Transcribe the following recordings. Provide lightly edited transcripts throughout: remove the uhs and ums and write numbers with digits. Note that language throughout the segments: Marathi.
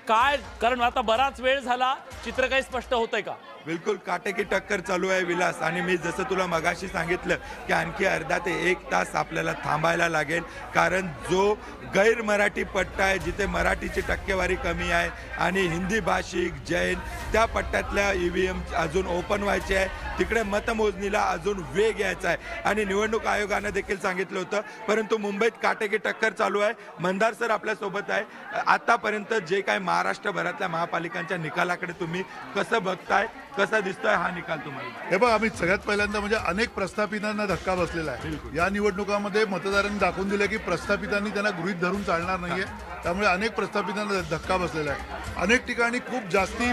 काय, कारण आता बराच वेळ झाला, चित्र काही स्पष्ट होतंय का? बिलकुल काटेकी टक्कर चालू आहे विलास. आणि मी जसं तुला मगाशी सांगितलं की आणखी अर्धा ते 1 तास आपल्याला थांबायला लागेल, कारण जो गैर मराठी पट्टा आहे, जिथे मराठीची टक्केवारी कमी आहे आणि हिंदी भाषिक जैन त्या पट्ट्यातल्या EVM अजून ओपन व्हायचे आहे, तिकडे मतमोजणीला अजून वेग यायचा आहे. आणि निवडणूक आयोगानं देखील सांगितलं होतं, परंतु मुंबईत काटेकी टक्कर चालू आहे. मंदार सर आपल्यासोबत आहे. आतापर्यंत जे काय महाराष्ट्रभरातल्या महापालिकांच्या निकालाकडे तुम्ही कसं बघताय, कसा दिसतोय हा निकाल तुम्हाला? हे बघ, आम्ही सगळ्यात पहिल्यांदा म्हणजे अनेक प्रस्थापितांना धक्का बसलेला आहे. या निवडणुकामध्ये मतदारांनी दाखवून दिले की प्रस्थापितांनी त्यांना गृहीत धरून चालणार नाहीये. त्यामुळे अनेक प्रस्थापितांना धक्का बसलेला आहे. अनेक ठिकाणी खूप जास्ती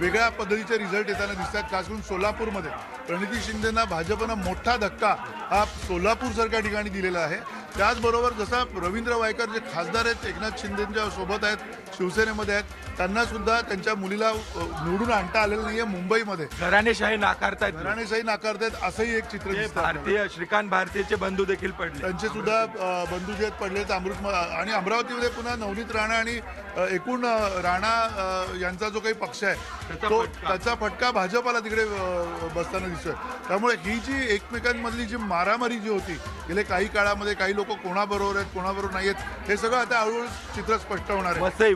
वेगळ्या पद्धतीचे रिझल्ट येताना दिसतात. खास करून सोलापूरमध्ये प्रणिती शिंदेना भाजपनं मोठा धक्का हा सोलापूरसारख्या ठिकाणी दिलेला आहे. त्याचबरोबर जसा रवींद्र वायकर जे खासदार आहेत, एकनाथ शिंदेंच्या सोबत आहेत, शिवसेनेमध्ये आहेत, त्यांना सुद्धा त्यांच्या मुलीला निवडून आणता आलेलं नाहीये. मुंबईमध्ये घराणेशाही नाकारतायत, घराणेशाही नाकारतायत असंही एक चित्र दिसतं. भारतीय श्रीकांत भारतीचे बंधू देखील पडले, त्यांचे सुद्धा बंधू जे आहेत पडलेत. आणि अमरावतीमध्ये पुन्हा नवनीत राणा आणि एकूण राणा यांचा जो काही पक्ष आहे तो त्याचा फटका भाजपाला तिकडे बसताना दिसतोय. त्यामुळे ही जी एकमेकांमधली जी मारामारी जी होती गेले काही काळामध्ये, काही लोक कोणाबरोबर आहेत कोणाबरोबर नाही आहेत, हे सगळं आता हळूहळू चित्र स्पष्ट होणार आहे.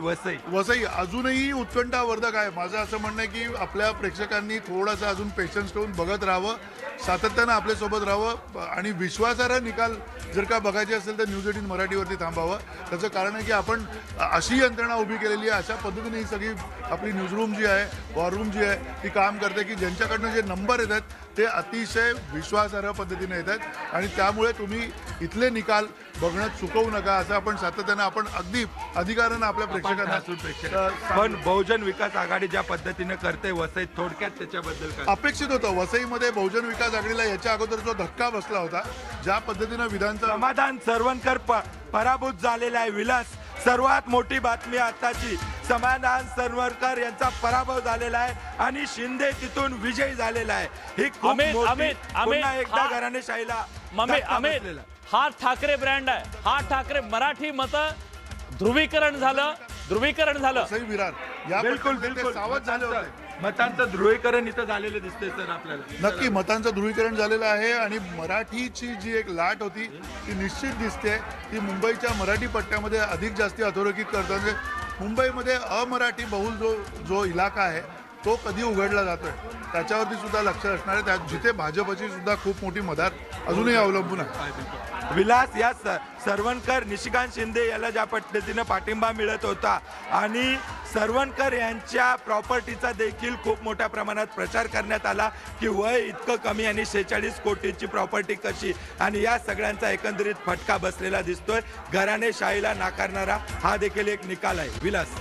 वसई अजूनही उत्कंठावर्धक आहे. माझं असं म्हणणं आहे की आपल्या प्रेक्षकांनी थोडासा अजून पेशन्स ठेवून बघत राहावं, सातत्यानं आपल्यासोबत राहावं आणि विश्वासार्ह निकाल जर का बघायचे असेल तर न्यूज 18 मराठीवरती थांबावं. त्याचं कारण आहे की आपण अशी यंत्रणा उभी केलेली आहे, अशा पद्धतीने ही सगळी आपली न्यूजरूम जी आहे, वॉर रूम जी आहे ती काम करते की ज्यांच्याकडनं जे नंबर येतात ते अतिशय विश्वासार्ह पद्धतीने येतात. आणि त्यामुळे तुम्ही इथले निकाल बघणं चुकवू नका, असं आपण सातत्यानं अगदी अधिकारानं आपल्या प्रेक्षकांना. पण बहुजन विकास आघाडी ज्या पद्धतीने करते वसईत, थोडक्यात त्याच्याबद्दल काय अपेक्षित होतं? वसईमध्ये बहुजन विकास आघाडीला याच्या अगोदर जो धक्का बसला होता, ज्या पद्धतीनं विधानसभा समाधान सरवणकर पराभूत झालेला आहे. विलास, सर्वात मोठी बातमी आताची, समाधान सरवणकर यांचा पराभव झालेला आहे आणि शिंदे तिथून विजयी झालेला आहे. ही खूप मोठी पुन्हा एकदा घराणेशाहीला अमित, हा ठाकरे ब्रँड आहे, हा ठाकरे मराठी मत ध्रुवीकरण झालं. वसई विरार या बिलकुल सावध झाले होते. मतांचं ध्रुवीकरण इथं झालेलं दिसतंय सर आपल्याला. नक्की मतांचं ध्रुवीकरण झालेलं आहे आणि मराठीची जी एक लाट होती ती निश्चित दिसते. ती मुंबईच्या मराठी पट्ट्यामध्ये अधिक जास्ती अधोरेखित करतात. म्हणजे मुंबईमध्ये अमराठी बहुल जो इलाका आहे तो कधी उघडला जातोय त्याच्यावरती सुद्धा लक्ष असणार आहे. त्यात जिथे भाजपची सुद्धा खूप मोठी मदत अजूनही अवलंबून आहे. विलास, या सरवणकर निशिकांत शिंदे याला ज्या पद्धतीनं पाठिंबा मिळत होता आणि सरवणकर यांच्या प्रॉपर्टीचा देखील खूप मोठ्या प्रमाणात प्रचार करण्यात आला की वय इतकं कमी आणि 46 कोटीची प्रॉपर्टी कशी, आणि या सगळ्यांचा एकंदरीत फटका बसलेला दिसतोय. घराणेशाहीला नाकारणारा हा देखील एक निकाल आहे. विलास.